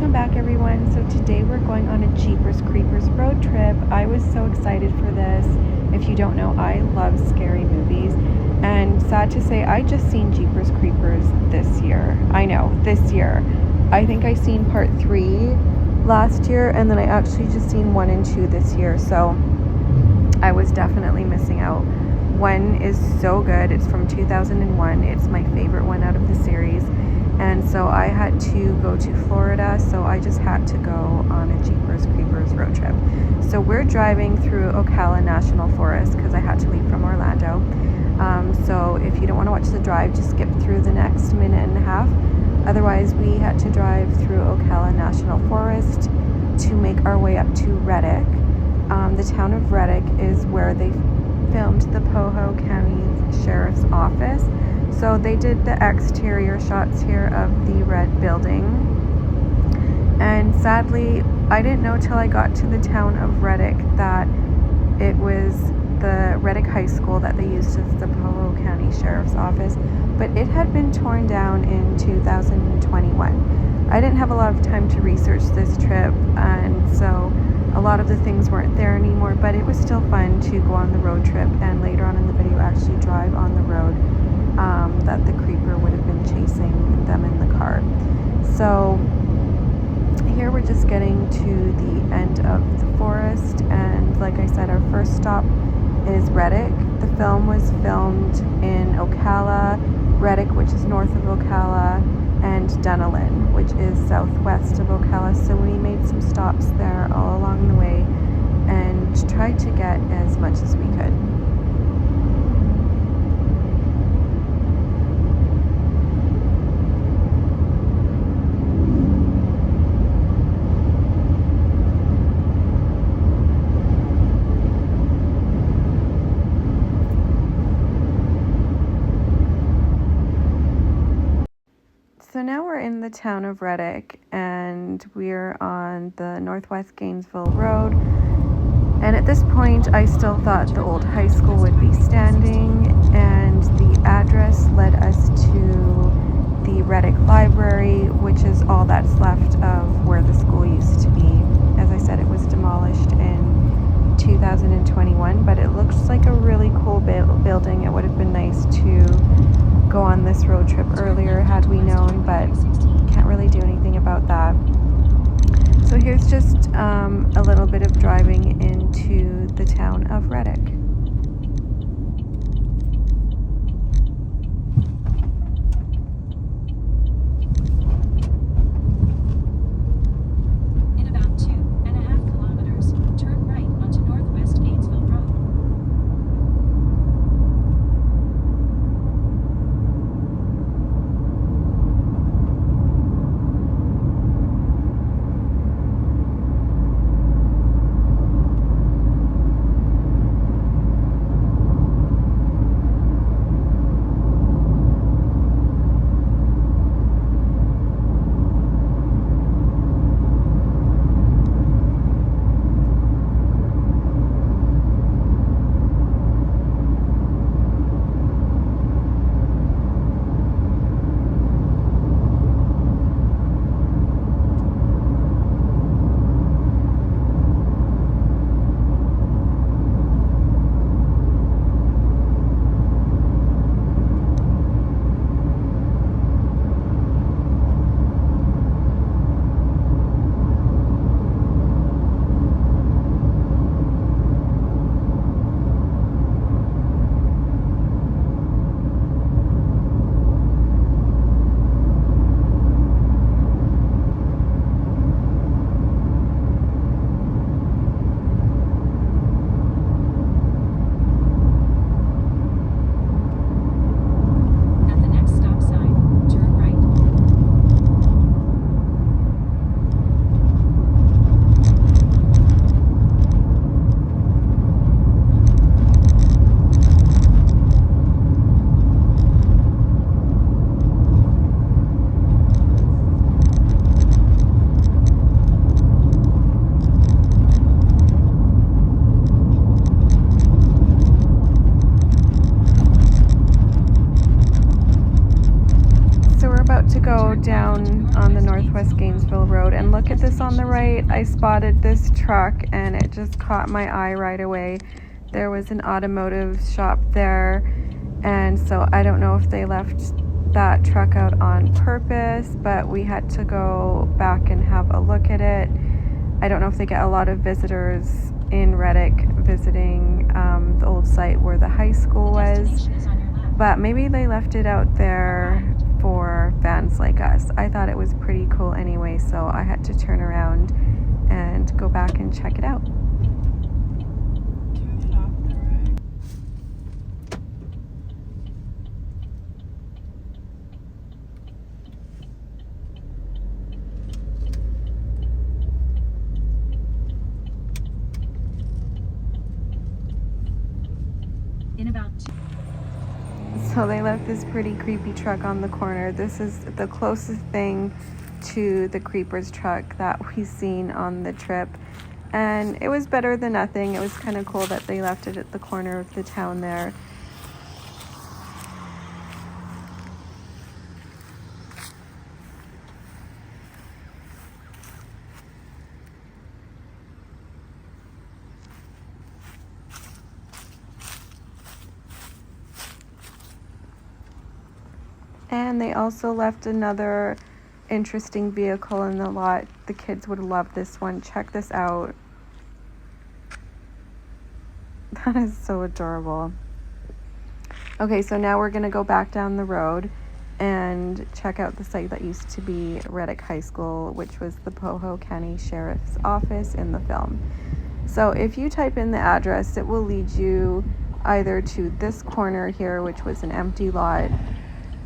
Welcome back, everyone. So today we're going on a Jeepers Creepers road trip. I was so excited for this. If you don't know, I love scary movies, and sad to say, I just seen Jeepers Creepers this year. I know, this year. I think I seen part 3 last year, and then I actually just seen 1 and 2 this year, so I was definitely missing out. 1 is so good. It's from 2001. It's my favorite one out of the series. And so I had to go to Florida, so I just had to go on a Jeepers Creepers road trip. So we're driving through Ocala National Forest because I had to leave from Orlando. So if you don't want to watch the drive, just skip through the next minute and a half. Otherwise, we had to drive through Ocala National Forest to make our way up to Reddick. The town of Reddick is where they filmed the Poho County Sheriff's Office. So they did the exterior shots here of the red building. And sadly, I didn't know till I got to the town of Reddick that it was the Reddick High School that they used as the Poho County Sheriff's Office. But it had been torn down in 2021. I didn't have a lot of time to research this trip, and so a lot of the things weren't there anymore, but it was still fun to go on the road trip and later on in the video actually drive on the road that the creeper would have been chasing them in the car. So here we're just getting to the end of the forest, and like I said, our first stop is Reddick. The film was filmed in Ocala, Reddick, which is north of Ocala, and Dunnellon, which is southwest of Ocala. So we made some stops there all along the way and tried to get as much as we could. So now we're in the town of Reddick, and we're on the Northwest Gainesville Road. And at this point, I still thought the old high school would be standing, and the address led us to the Reddick Library, which is all that's left of where the school used to be. As I said, it was demolished in 2021, but it looks like a really cool building. It would have been nice to go on this road trip earlier had we known, but can't really do anything about that. So here's just a little bit of driving into the town of Reddick. In about 2.5 kilometers, turn right onto Northwest Gainesville Road. down on the Northwest Gainesville Road, And look at this on the right. I spotted this truck and it just caught my eye right away. There was an automotive shop there, and so I don't know if they left that truck out on purpose, but we had to go back and have a look at it. I don't know if they get a lot of visitors in Reddick visiting the old site where the high school was, but maybe they left it out there for fans like us. I thought it was pretty cool anyway, so I had to turn around and go back and check it out. In about So they left this pretty creepy truck on the corner. This is the closest thing to the creepers truck that we've seen on the trip, and it was better than nothing. It was kind of cool that they left it at the corner of the town there. And they also left another interesting vehicle in the lot. The kids would love this one. Check this out. That is so adorable. Okay, so now we're going to go back down the road and check out the site that used to be Reddick High School, which was the Poho County Sheriff's Office in the film. So if you type in the address, it will lead you either to this corner here, which was an empty lot.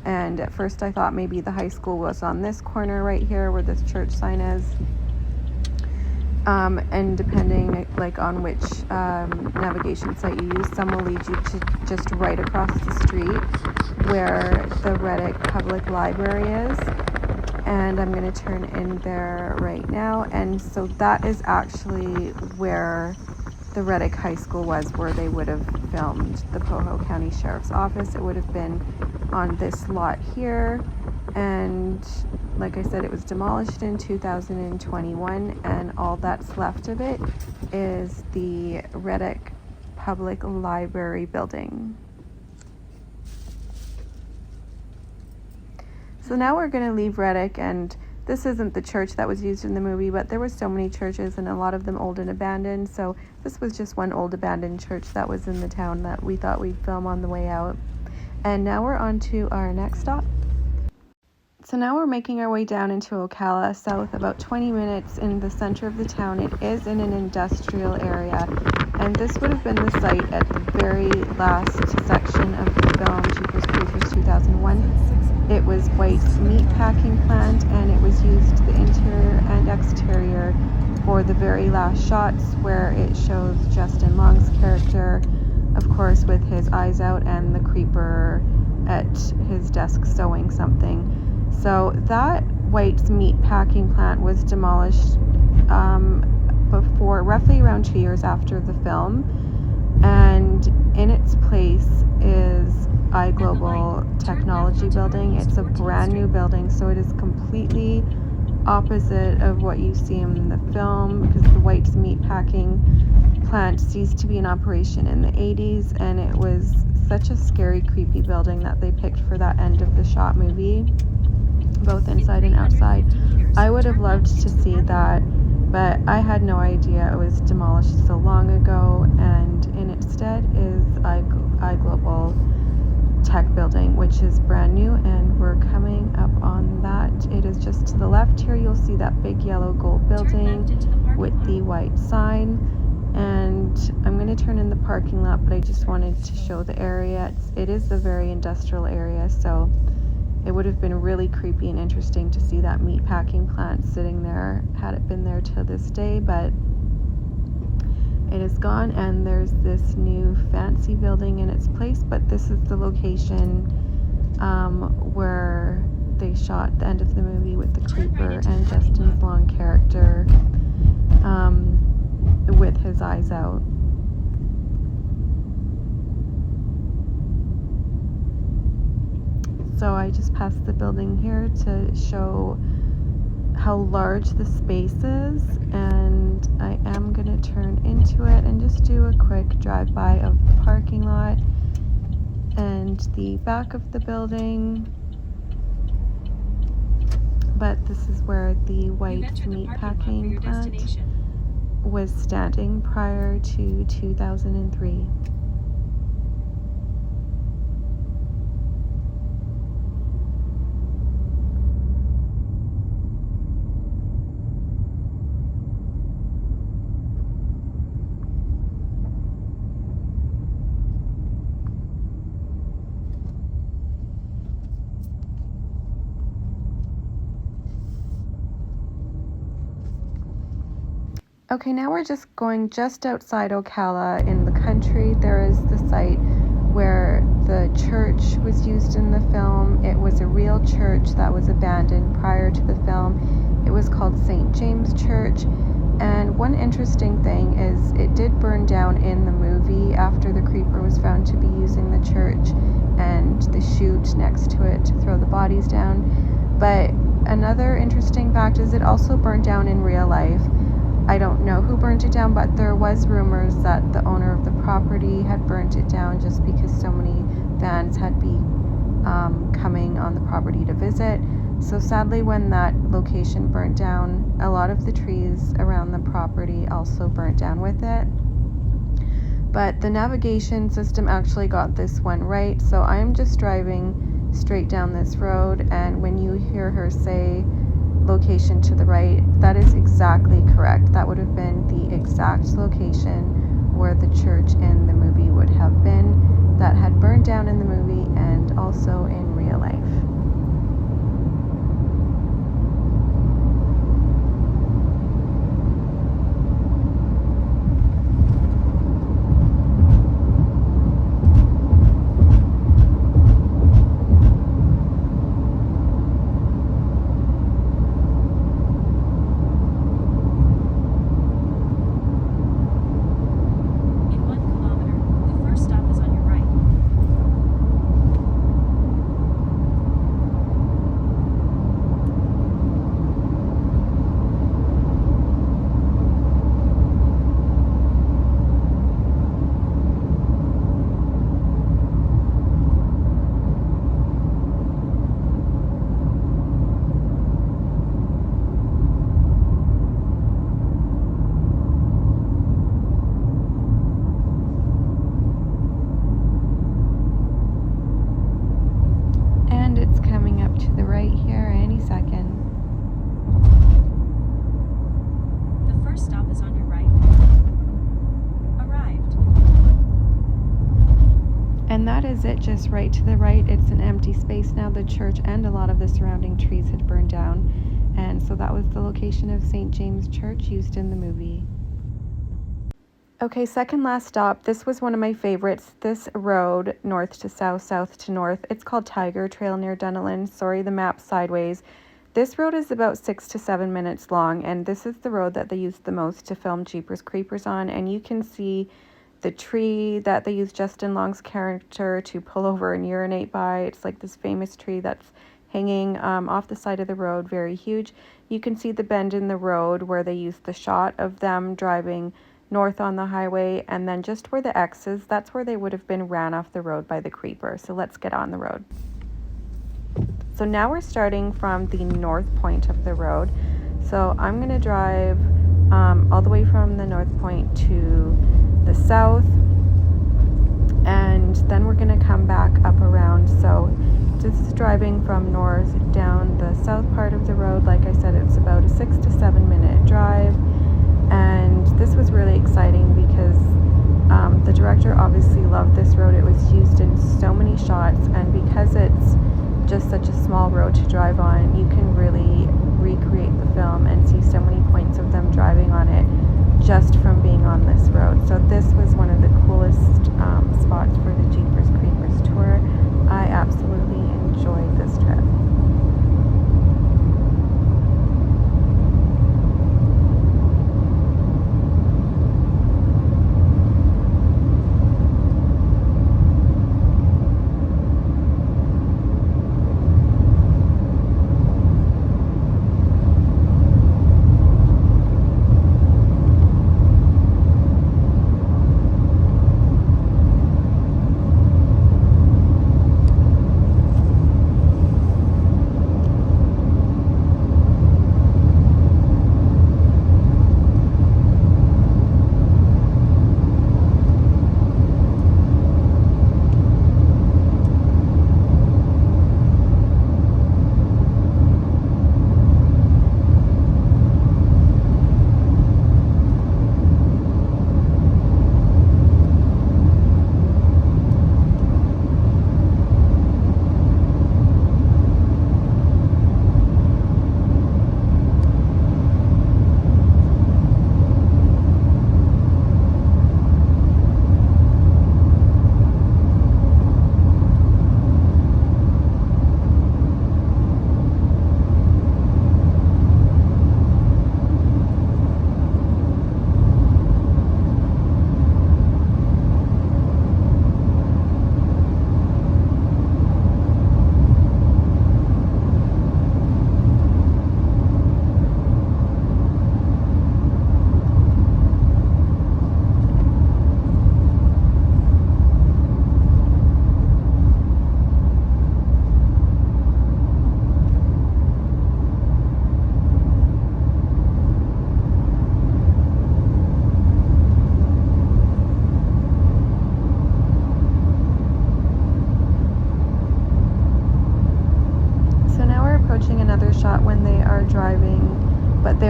And at first I thought maybe the high school was on this corner right here where this church sign is. And depending like on which navigation site you use, some will lead you to just right across the street where the Reddick Public Library is. And I'm going to turn in there right now. And so that is actually where the Reddick High School was, where they would have filmed the Poho County Sheriff's Office. It would have been on this lot here, and like I said, it was demolished in 2021, and all that's left of it is the Reddick Public Library building. So now we're going to leave Reddick, and this isn't the church that was used in the movie, but there were so many churches and a lot of them old and abandoned, so this was just one old abandoned church that was in the town that we thought we'd film on the way out. And now we're on to our next stop. So now we're making our way down into Ocala, south about 20 minutes in the center of the town. It is in an industrial area, and this would have been the site at the very last section of the film, Jeepers Creepers 2001. It was White's meat packing plant, and it was used the interior and exterior for the very last shots where it shows Justin Long's character, of course, with his eyes out and the creeper at his desk sewing something. So that White's meat packing plant was demolished before, roughly around 2 years after the film, and in its place is iGlobal Technology Building. It's a brand new building, so it is completely opposite of what you see in the film, because the White's meat packing plant ceased to be in operation in the 80s, and it was such a scary, creepy building that they picked for that end of the shot movie, both inside and outside. I would have loved to see that, but I had no idea it was demolished so long ago, and in its stead is iGlobal Tech Building, which is brand new, and we're coming up on that. It is just to the left here. You'll see that big yellow gold building with the white sign, and I'm going to turn in the parking lot, but I just wanted to show the area. It is a very industrial area, so it would have been really creepy and interesting to see that meat packing plant sitting there had it been there to this day, but it is gone, and there's this new fancy building in its place. But this is the location where they shot the end of the movie with the creeper and Justin's Long character with his eyes out. So I just passed the building here to show how large the space is, and I am gonna turn into it and just do a quick drive-by of the parking lot and the back of the building. But this is where the white meat packing plant was standing prior to 2003. Okay, now we're just going just outside Ocala in the country. There is the site where the church was used in the film. It was a real church that was abandoned prior to the film. It was called St. James Church. And one interesting thing is it did burn down in the movie after the creeper was found to be using the church and the chute next to it to throw the bodies down. But another interesting fact is it also burned down in real life. I don't know who burnt it down, but there was rumors that the owner of the property had burnt it down just because so many fans had been coming on the property to visit. So sadly, when that location burnt down, a lot of the trees around the property also burnt down with it. But the navigation system actually got this one right. So I'm just driving straight down this road, and when you hear her say location to the right, that is exactly correct. That would have been the exact location where the church in the movie would have been, that had burned down in the movie and also in real life. And that is it, just right to the right. It's an empty space now. The church and a lot of the surrounding trees had burned down. And so that was the location of St. James Church used in the movie. Okay, second last stop. This was one of my favorites. This road, north to south, south to north, it's called Tiger Trail near Dunnellon. Sorry, the map's sideways. This road is about 6 to 7 minutes long, and this is the road that they used the most to film Jeepers Creepers on. And you can see the tree that they used Justin Long's character to pull over and urinate by. It's like this famous tree that's hanging off the side of the road, very huge. You can see the bend in the road where they used the shot of them driving north on the highway, and then just where the X is, that's where they would have been ran off the road by the creeper. So let's get on the road. So now we're starting from the north point of the road. So I'm going to drive all the way from the north point to the south, and then we're going to come back up around. So just driving from north down the south part of the road. Like I said, it's about a 6 to 7 minute drive, and this was really exciting because the director obviously loved this road. It was used in so many shots, and because it's just such a small road to drive on, you can really recreate the film and see so many points of them driving on it just from being on this road. So this was one of the coolest spots for the Jeepers Creepers tour. I absolutely enjoyed this trip.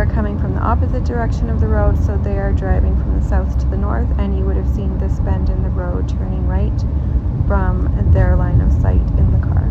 are coming from the opposite direction of the road, so they are driving from the south to the north, and you would have seen this bend in the road turning right from their line of sight in the car.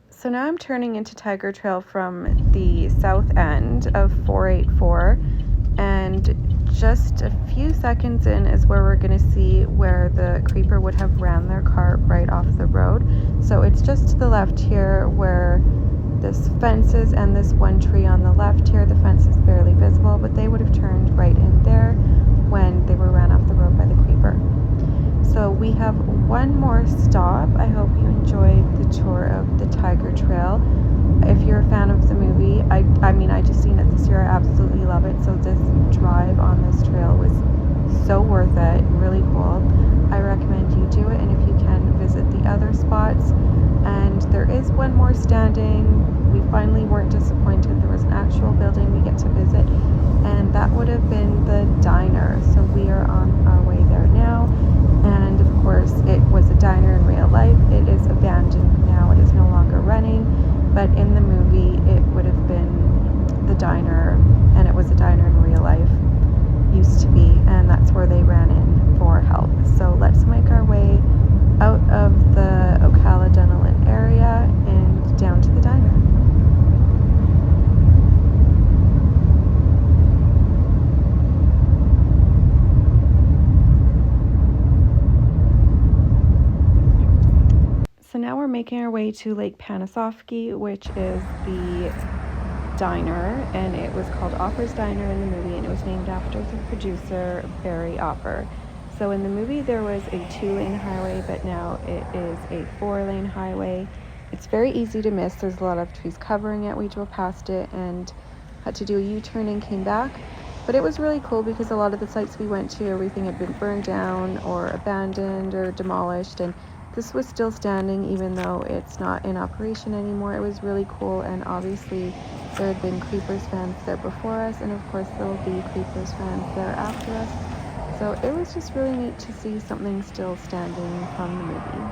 So now I'm turning into Tiger Trail from the south end of 484, and just a few seconds in is where we're going to see where the creeper would have ran their car right off the road. So it's just to the left here where this fence is, and this one tree on the left here. The fence is barely visible, but they would have turned right in there when they were ran off the road by the creeper. So we have one more stop. I hope you enjoyed the tour of the Tiger Trail. If you're a fan of the movie, I mean, I just seen it this year. I absolutely love it. So this drive on this trail was so worth it. Really cool. I recommend you do it, and if you can, visit the other spots. And there is one more standing. We finally weren't disappointed. There was an actual building we get to visit, and that would have been the diner. So we are on our way there now. And of course, it was a diner in real life. It is abandoned now. It is no longer running. But in the movie, it would have been the diner, and it was a diner in real life. Used to be, and that's where they ran in for help. So let's make our way out of the Ocala Dunnellon area and down to the diner. So now we're making our way to Lake Panisofsky, which is the diner, and it was called Opper's Diner in the movie, and it was named after the producer Barry Opper. So in the movie there was a 2-lane highway, but now it is a 4-lane highway. It's very easy to miss. There's a lot of trees covering it. We drove past it and had to do a U-turn and came back. But it was really cool because a lot of the sites we went to, everything had been burned down or abandoned or demolished, and this was still standing even though it's not in operation anymore. It was really cool, and obviously there had been Creepers fans there before us, and of course there will be Creepers fans there after us. So it was just really neat to see something still standing from the movie.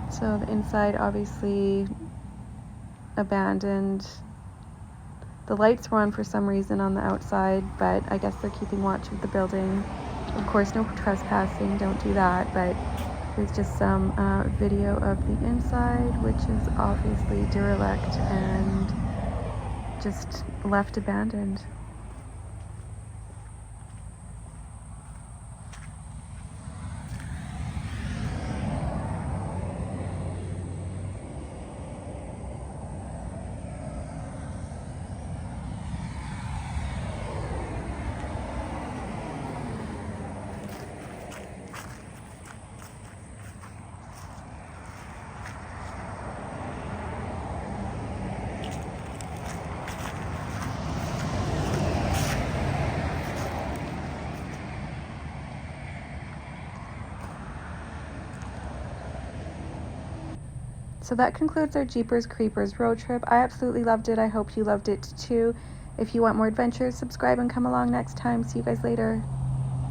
So the inside obviously abandoned. The lights were on for some reason on the outside, but I guess they're keeping watch of the building. Of course, no trespassing, don't do that, but there's just some video of the inside, which is obviously derelict and just left abandoned. So that concludes our Jeepers Creepers road trip. I absolutely loved it. I hope you loved it too. If you want more adventures, subscribe and come along next time. See you guys later.